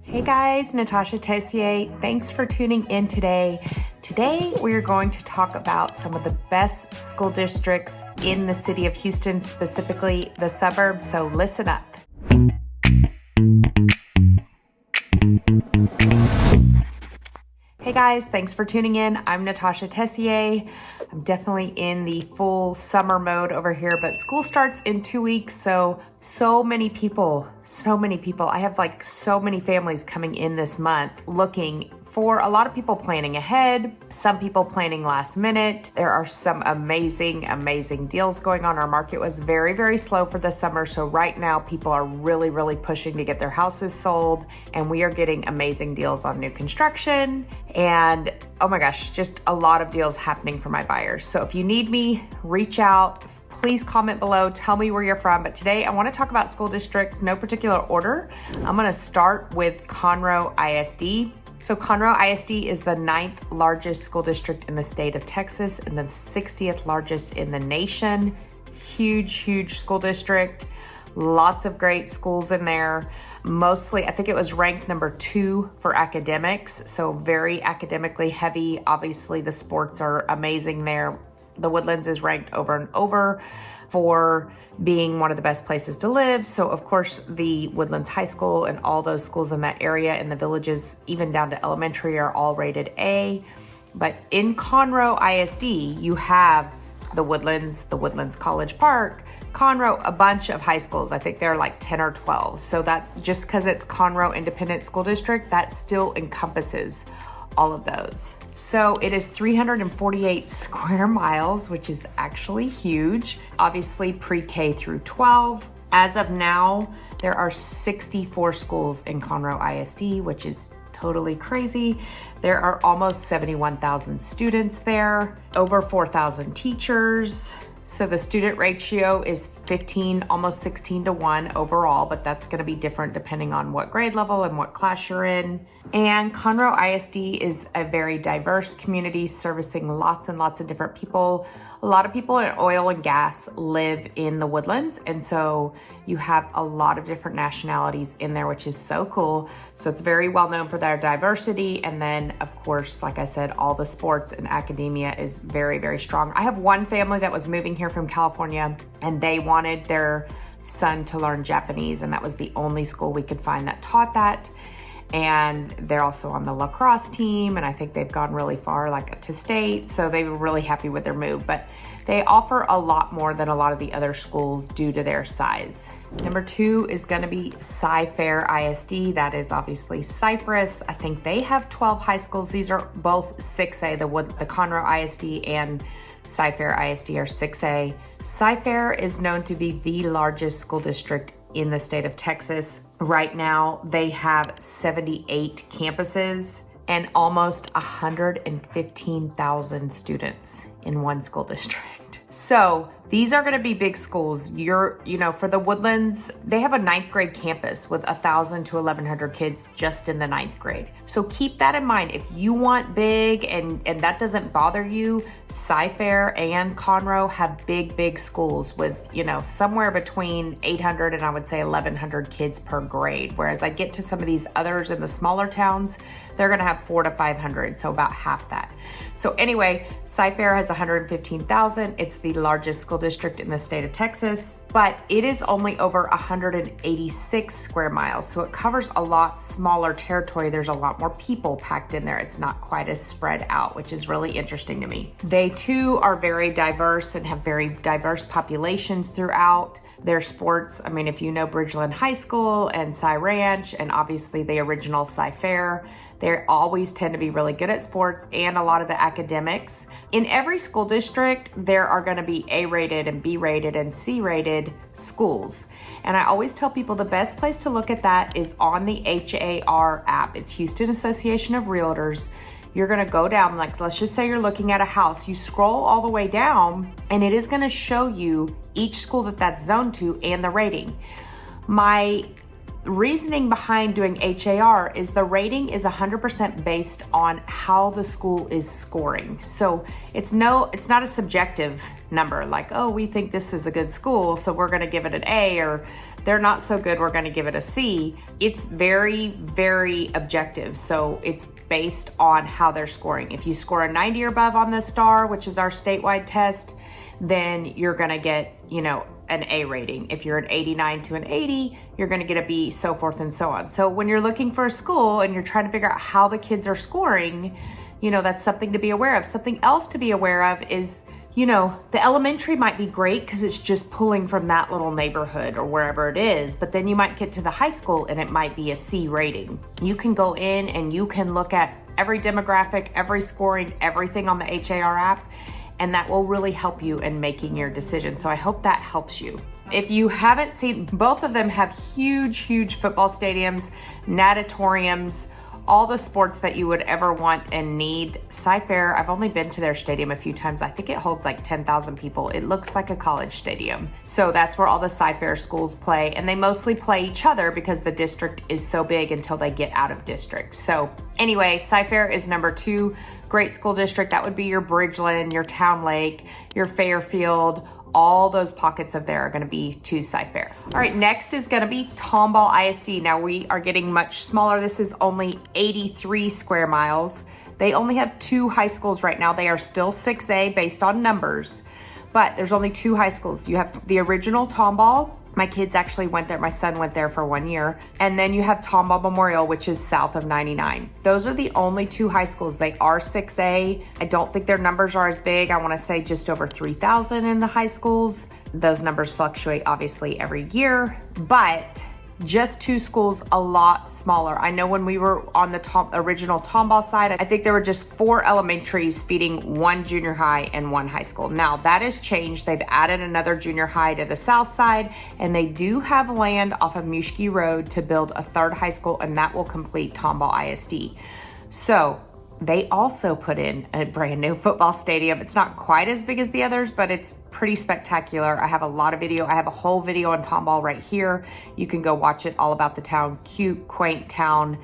Hey guys, Natasha Tessier. Thanks for tuning in today. Today we are going to talk about some of the best school districts in the city of Houston, specifically the suburbs, so listen up. Hey guys, thanks for tuning in. I'm Natasha Tessier. I'm definitely in the full summer mode over here, but school starts in 2 weeks, so many people. I have like so many families coming in this month looking for a lot of people planning ahead, some people planning last minute. There are some amazing deals going on. Our market was very slow for the summer, so right now people are really pushing to get their houses sold, and we are getting amazing deals on new construction, and oh my gosh, just a lot of deals happening for my buyers. So if you need me, reach out. Please comment below, tell me where you're from. But today I want to talk about school districts, no particular order. I'm going to start with Conroe ISD. So Conroe ISD is the 9th largest school district in the state of Texas and the 60th largest in the nation. Huge school district. Lots of great schools in there. Mostly, I think it was ranked number 2 for academics. So very academically heavy. Obviously the sports are amazing there. The Woodlands is ranked over and over for being one of the best places to live. So of course the Woodlands High School and all those schools in that area and the villages, even down to elementary, are all rated A. But in Conroe ISD, you have the Woodlands College Park, Conroe, a bunch of high schools. I think there are like 10 or 12. So that's just because it's Conroe Independent School District, that still encompasses all of those. So it is 348 square miles, which is actually huge. Obviously pre-K through 12. As of now, there are 64 schools in Conroe ISD, which is totally crazy. There are almost 71,000 students there, over 4,000 teachers. So the student ratio is 15, almost 16 to 1 overall, but that's going to be different depending on what grade level and what class you're in. And Conroe ISD is a very diverse community servicing lots and lots of different people. A lot of people in oil and gas live in the Woodlands, and so you have a lot of different nationalities in there, which is so cool. So it's very well known for their diversity. And then of course, like I said, all the sports and academia is very strong. I have one family that was moving here from California, and they wanted their son to learn Japanese, and that was the only school we could find that taught that. And they're also on the lacrosse team, and I think they've gone really far, like up to state. So they were really happy with their move, but they offer a lot more than a lot of the other schools due to their size. Number 2 is gonna be Cypress ISD. That is obviously Cypress. I think they have 12 high schools. These are both 6A, the Conroe ISD and Cypress ISD are 6A. Cypress is known to be the largest school district in the state of Texas. Right now, they have 78 campuses and almost 115,000 students in one school district. So these are going to be big schools. For the Woodlands, they have a 9th grade campus with 1,000 to 1,100 kids just in the 9th grade. So keep that in mind. If you want big and that doesn't bother you, Cypress and Conroe have big schools with, somewhere between 800 and I would say 1,100 kids per grade. Whereas I get to some of these others in the smaller towns, they're going to have 400 to 500, so about half that. So anyway, Cypress has 115,000. It's the largest school district in the state of Texas, but it is only over 186 square miles. So it covers a lot smaller territory. There's a lot more people packed in there. It's not quite as spread out, which is really interesting to me. They too are very diverse and have very diverse populations throughout their sports. I mean, if you know Bridgeland High School and Cy Ranch, and obviously the original Cy Fair, they always tend to be really good at sports and a lot of the academics. In every school district, there are going to be A-rated and B-rated and C-rated schools. And I always tell people the best place to look at that is on the HAR app. It's Houston Association of Realtors. You're going to go down, like let's just say you're looking at a house. You scroll all the way down and it is going to show you each school that's zoned to and the rating. My reasoning behind doing HAR is the rating is 100% based on how the school is scoring. So it's not a subjective number like, oh, we think this is a good school, so we're going to give it an A or they're not so good, we're gonna give it a C. It's very, very objective. So it's based on how they're scoring. If you score a 90 or above on the STAR, which is our statewide test, then you're gonna get, an A rating. If you're an 89 to an 80, you're gonna get a B, so forth and so on. So when you're looking for a school and you're trying to figure out how the kids are scoring, that's something to be aware of. Something else to be aware of is, the elementary might be great because it's just pulling from that little neighborhood or wherever it is, but then you might get to the high school and it might be a C rating. You can go in and you can look at every demographic, every scoring, everything on the HAR app, and that will really help you in making your decision. So I hope that helps you. If you haven't seen, both of them have huge, huge football stadiums, natatoriums, all the sports that you would ever want and need. Cyfair, I've only been to their stadium a few times. I think it holds like 10,000 people. It looks like a college stadium. So that's where all the Cyfair schools play, and they mostly play each other because the district is so big until they get out of district. So anyway, Cyfair is number 2. Great school district. That would be your Bridgeland, your Town Lake, your Fairfield. All those pockets of there are gonna be to Cyfair. All right, next is gonna be Tomball ISD. Now we are getting much smaller. This is only 83 square miles. They only have 2 high schools right now. They are still 6A based on numbers, but there's only 2 high schools. You have the original Tomball. My kids actually went there. My son went there for 1 year. And then you have Tomball Memorial, which is south of 99. Those are the only 2 high schools. They are 6A. I don't think their numbers are as big. I wanna say just over 3,000 in the high schools. Those numbers fluctuate obviously every year, but just 2 schools, a lot smaller. I know when we were on the original Tomball side, I think there were just 4 elementaries feeding 1 junior high and 1 high school. Now that has changed. They've added another junior high to the south side, and they do have land off of Muskee Road to build a 3rd high school, and that will complete Tomball ISD. So they also put in a brand new football stadium. It's not quite as big as the others, but it's pretty spectacular. I have a lot of video. I have a whole video on Tomball right here. You can go watch it, all about the town, cute, quaint town,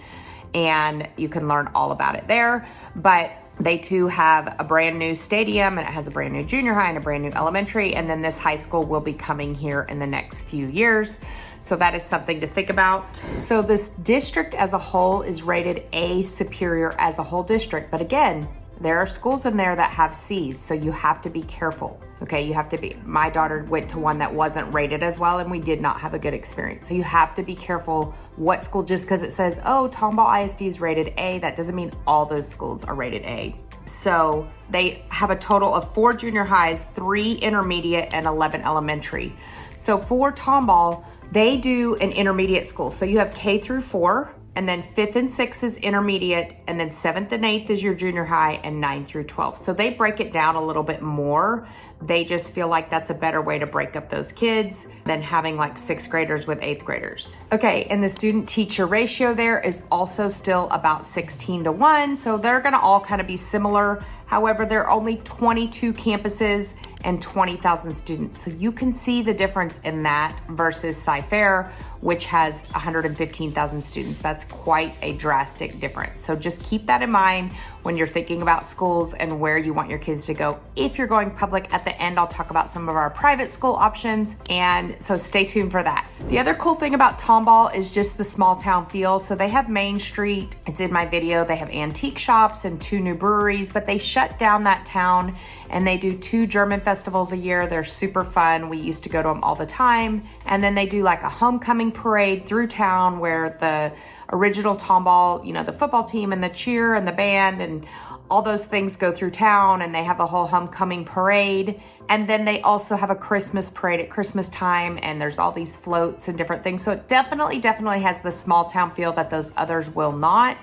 and you can learn all about it there. But they too have a brand new stadium, and it has a brand new junior high and a brand new elementary. And then this high school will be coming here in the next few years. So that is something to think about. So this district as a whole is rated A superior as a whole district. But again, there are schools in there that have C's, so you have to be careful. Okay, you have to be, my daughter went to one that wasn't rated as well, and we did not have a good experience. So you have to be careful what school, just because it says, oh, Tomball ISD is rated A, that doesn't mean all those schools are rated A. So they have a total of 4 junior highs, 3 intermediate, and 11 elementary. So for Tomball, they do an intermediate school. So you have K through 4, and then 5th and 6th is intermediate, and then 7th and 8th is your junior high, and 9 through 12. So they break it down a little bit more. They just feel like that's a better way to break up those kids than having like 6th graders with 8th graders. Okay, and the student teacher ratio there is also still about 16:1. So they're gonna all kind of be similar. However, there are only 22 campuses and 20,000 students. So you can see the difference in that versus Cyfair, which has 115,000 students. That's quite a drastic difference. So just keep that in mind when you're thinking about schools and where you want your kids to go. If you're going public, at the end, I'll talk about some of our private school options, and so stay tuned for that. The other cool thing about Tomball is just the small town feel. So they have Main Street, it's in my video, they have antique shops and 2 new breweries, but they shut down that town and they do 2 German festivals a year. They're super fun. We used to go to them all the time. And then they do like a homecoming parade through town where the original Tomball, the football team and the cheer and the band and all those things go through town, and they have a whole homecoming parade. And then they also have a Christmas parade at Christmas time, and there's all these floats and different things. So it definitely has the small town feel that those others will not.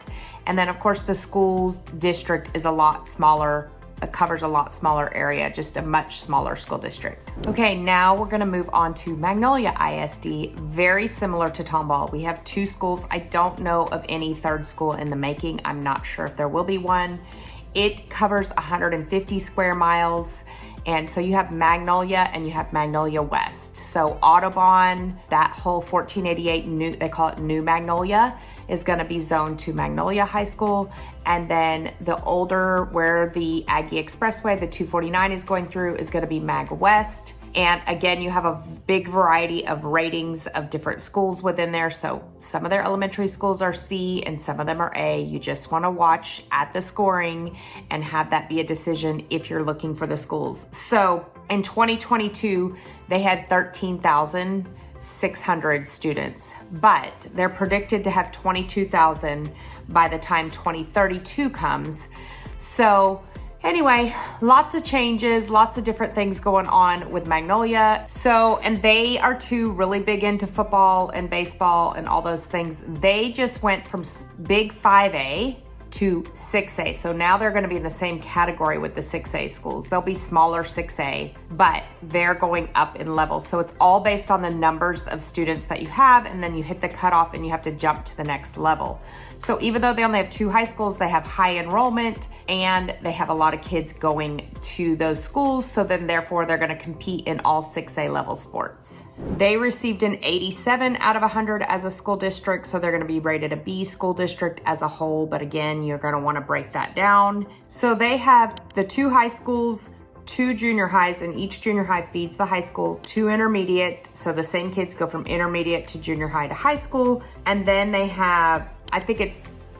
And then of course the school district is a lot smaller. It covers a lot smaller area, just a much smaller school district. Okay, now we're gonna move on to Magnolia ISD, very similar to Tomball. We have 2 schools. I don't know of any 3rd school in the making. I'm not sure if there will be one. It covers 150 square miles. And so you have Magnolia and you have Magnolia West. So Audubon, that whole 1488, they call it New Magnolia, is gonna be zoned to Magnolia High School. And then the older, where the Aggie Expressway, the 249 is going through, is gonna be Mag West. And again, you have a big variety of ratings of different schools within there. So some of their elementary schools are C and some of them are A. You just want to watch at the scoring and have that be a decision if you're looking for the schools. So in 2022, they had 13,600 students, but they're predicted to have 22,000 by the time 2032 comes. So anyway, lots of changes, lots of different things going on with Magnolia. So, and they are too really big into football and baseball and all those things. They just went from big 5A to 6A. So now they're going to be in the same category with the 6A schools. They'll be smaller 6A, but they're going up in levels. So it's all based on the numbers of students that you have, and then you hit the cutoff and you have to jump to the next level. So even though they only have 2 high schools, they have high enrollment and they have a lot of kids going to those schools. So then therefore they're going to compete in all 6A level sports. They received an 87 out of 100 as a school district. So they're going to be rated a B school district as a whole. But again, you're going to want to break that down. So they have the 2 high schools, 2 junior highs, and each junior high feeds the high school, 2 intermediate. So the same kids go from intermediate to junior high to high school. And then they have, I think it's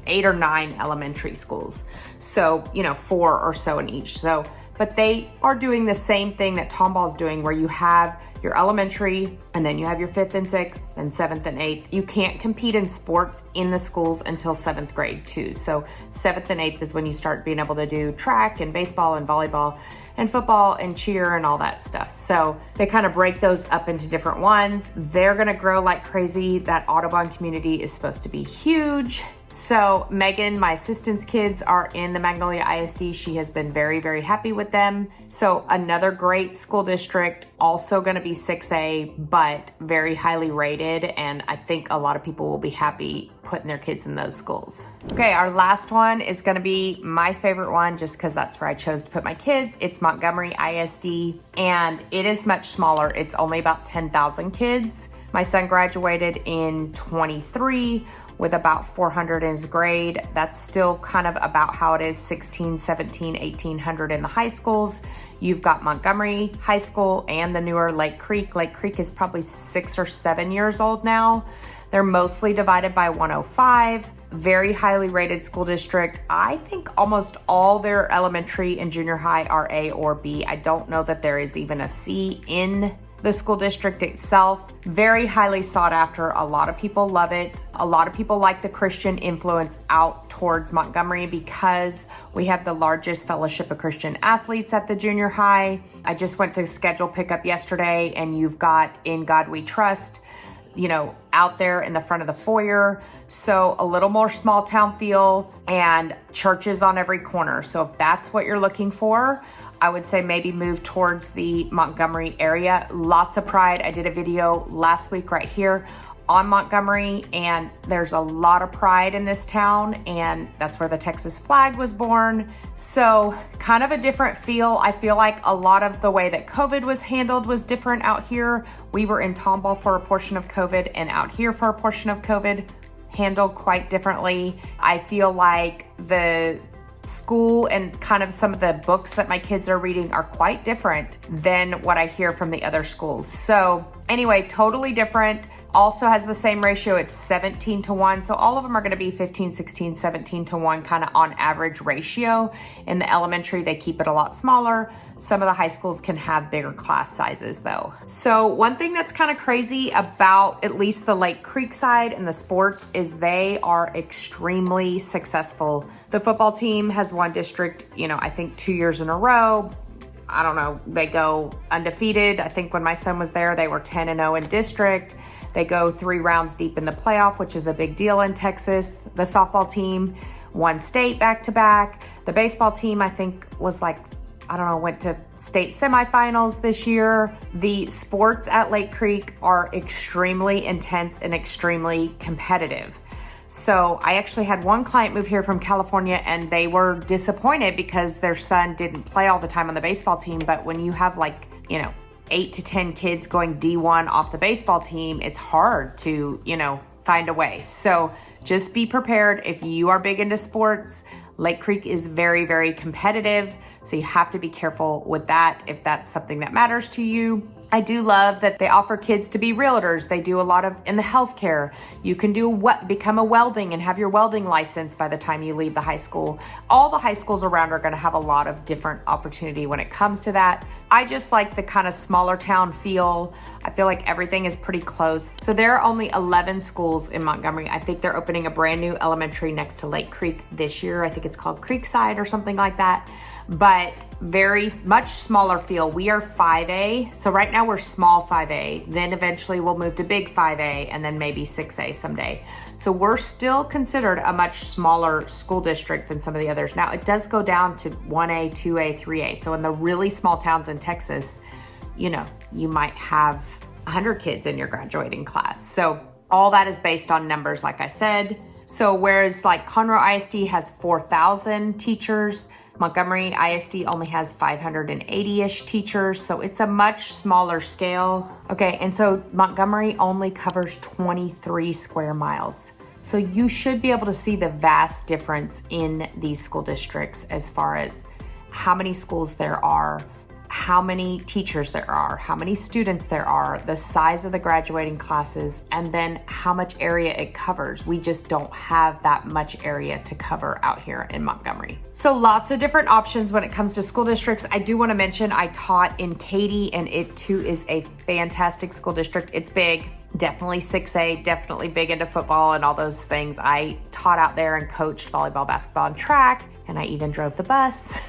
8 or 9 elementary schools. So, 4 or so in each. So, but they are doing the same thing that Tomball is doing, where you have your elementary and then you have your 5th and 6th and 7th and 8th. You can't compete in sports in the schools until 7th grade too. So 7th and 8th is when you start being able to do track and baseball and volleyball and football and cheer and all that stuff. So they kind of break those up into different ones. They're gonna grow like crazy. That Audubon community is supposed to be huge. So Megan, my assistant's kids, are in the Magnolia ISD. She has been very, very happy with them. So another great school district, also gonna be 6A, but very highly rated. And I think a lot of people will be happy putting their kids in those schools. Okay, our last one is gonna be my favorite one, just because that's where I chose to put my kids. It's Montgomery ISD, and it is much smaller. It's only about 10,000 kids. My son graduated in 23 with about 400 in his grade. That's still kind of about how it is, 16, 17, 1800 in the high schools. You've got Montgomery High School and the newer Lake Creek. Lake Creek is probably 6 or 7 years old now. They're mostly divided by 105. Very highly rated school district. I think almost all their elementary and junior high are A or B. I don't know that there is even a C in the school district itself. Very highly sought after. A lot of people love it. A lot of people like the Christian influence out towards Montgomery because we have the largest fellowship of Christian athletes at the junior high. I just went to schedule pickup yesterday, and you've got In God We Trust, out there in the front of the foyer. So a little more small town feel, and churches on every corner. So if that's what you're looking for, I would say maybe move towards the Montgomery area. Lots of pride. I did a video last week right here on Montgomery, and there's a lot of pride in this town, and that's where the Texas flag was born. So kind of a different feel. I feel like a lot of the way that COVID was handled was different out here. We were in Tomball for a portion of COVID, and out here for a portion of COVID, handled quite differently. I feel like the school and kind of some of the books that my kids are reading are quite different than what I hear from the other schools. So anyway, totally different. Also has the same ratio. It's 17-1. So all of them are going to be 15, 16, 17-1 kind of on average ratio. In the elementary, they keep it a lot smaller. Some of the high schools can have bigger class sizes though. So one thing that's kind of crazy about at least the Lake Creek side and the sports is they are extremely successful. The football team has won district, I think 2 years in a row. I don't know, they go undefeated. I think when my son was there, they were 10-0 in district. They go 3 rounds deep in the playoff, which is a big deal in Texas. The softball team won state back-to-back. The baseball team, I think, was went to state semifinals this year. The sports at Lake Creek are extremely intense and extremely competitive. So I actually had one client move here from California, and they were disappointed because their son didn't play all the time on the baseball team. But when you have 8 to 10 kids going D1 off the baseball team, it's hard to, find a way. So just be prepared. If you are big into sports, Lake Creek is very, very competitive. So you have to be careful with that if that's something that matters to you. I do love that they offer kids to be realtors. They do a lot of in the healthcare. You can become a welding and have your welding license by the time you leave the high school. All the high schools around are going to have a lot of different opportunity when it comes to that. I just like the kind of smaller town feel. I feel like everything is pretty close. So there are only 11 schools in Montgomery. I think they're opening a brand new elementary next to Lake Creek this year. I think it's called Creekside or something like that. But very much smaller feel. We are 5A. So right now we're small 5A. Then eventually we'll move to big 5A and then maybe 6A someday. So we're still considered a much smaller school district than some of the others. Now it does go down to 1A, 2A, 3A. So in the really small towns in Texas, you know, you might have 100 kids in your graduating class. So all that is based on numbers, like I said. So whereas like Conroe ISD has 4,000 teachers, Montgomery ISD only has 580-ish teachers, so it's a much smaller scale. Okay, and so Montgomery only covers 23 square miles. So you should be able to see the vast difference in these school districts as far as how many schools there are, how many teachers there are, how many students there are, the size of the graduating classes, and then how much area it covers. We just don't have that much area to cover out here in Montgomery. So lots of different options when it comes to school districts. I do want to mention I taught in Katy, and it too is a fantastic school district. It's big, definitely 6A, definitely big into football and all those things. I taught out there and coached volleyball, basketball, and track, and I even drove the bus.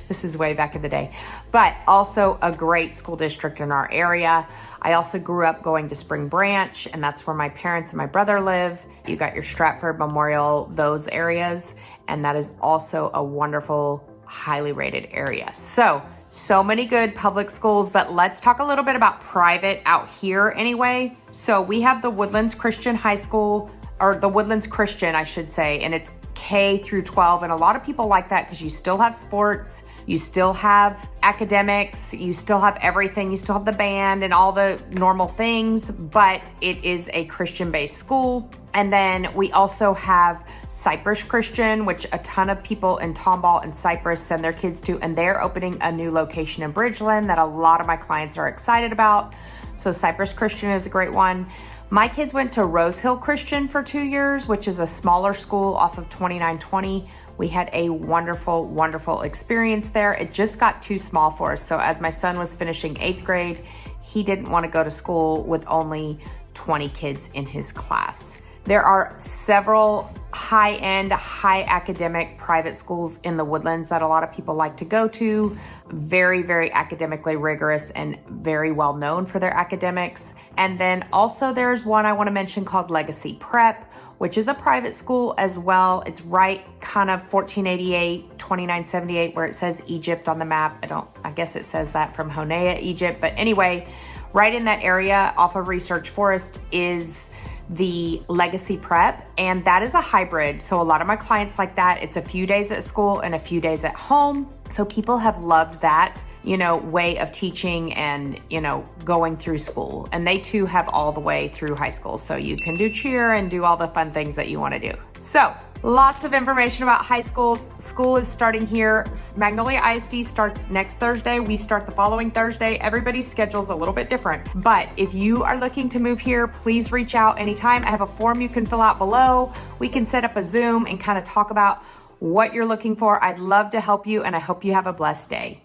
This is way back in the day, but also a great school district in our area. I also grew up going to Spring Branch, and that's where my parents and my brother live. You got your Stratford, Memorial, those areas, and that is also a wonderful, highly rated area. So many good public schools, but let's talk a little bit about private out here anyway. So we have the Woodlands Christian High School, or the Woodlands Christian, I should say, and it's K through 12. And a lot of people like that because you still have sports, you still have academics, you still have everything, you still have the band and all the normal things, but it is a Christian-based school. And then we also have Cypress Christian, which a ton of people in Tomball and Cypress send their kids to, and they're opening a new location in Bridgeland that a lot of my clients are excited about. So Cypress Christian is a great one. My kids went to Rose Hill Christian for 2 years, which is a smaller school off of 2920. We had a wonderful, wonderful experience there. It just got too small for us. So as my son was finishing 8th grade, he didn't want to go to school with only 20 kids in his class. There are several high-end, high academic private schools in the Woodlands that a lot of people like to go to. Very, very academically rigorous and very well known for their academics. And then also there's one I want to mention called Legacy Prep, which is a private school as well. It's right kind of 1488, 2978, where it says Egypt on the map. I guess it says that from Honea, Egypt. But anyway, right in that area off of Research Forest is the Legacy Prep, and that is a hybrid. So a lot of my clients like that. It's a few days at school and a few days at home. So people have loved that, way of teaching and, going through school. And they too have all the way through high school. So you can do cheer and do all the fun things that you want to do. So lots of information about high schools. School is starting here. Magnolia ISD starts next Thursday. We start the following Thursday. Everybody's schedule is a little bit different. But if you are looking to move here, please reach out anytime. I have a form you can fill out below. We can set up a Zoom and kind of talk about what you're looking for. I'd love to help you, and I hope you have a blessed day.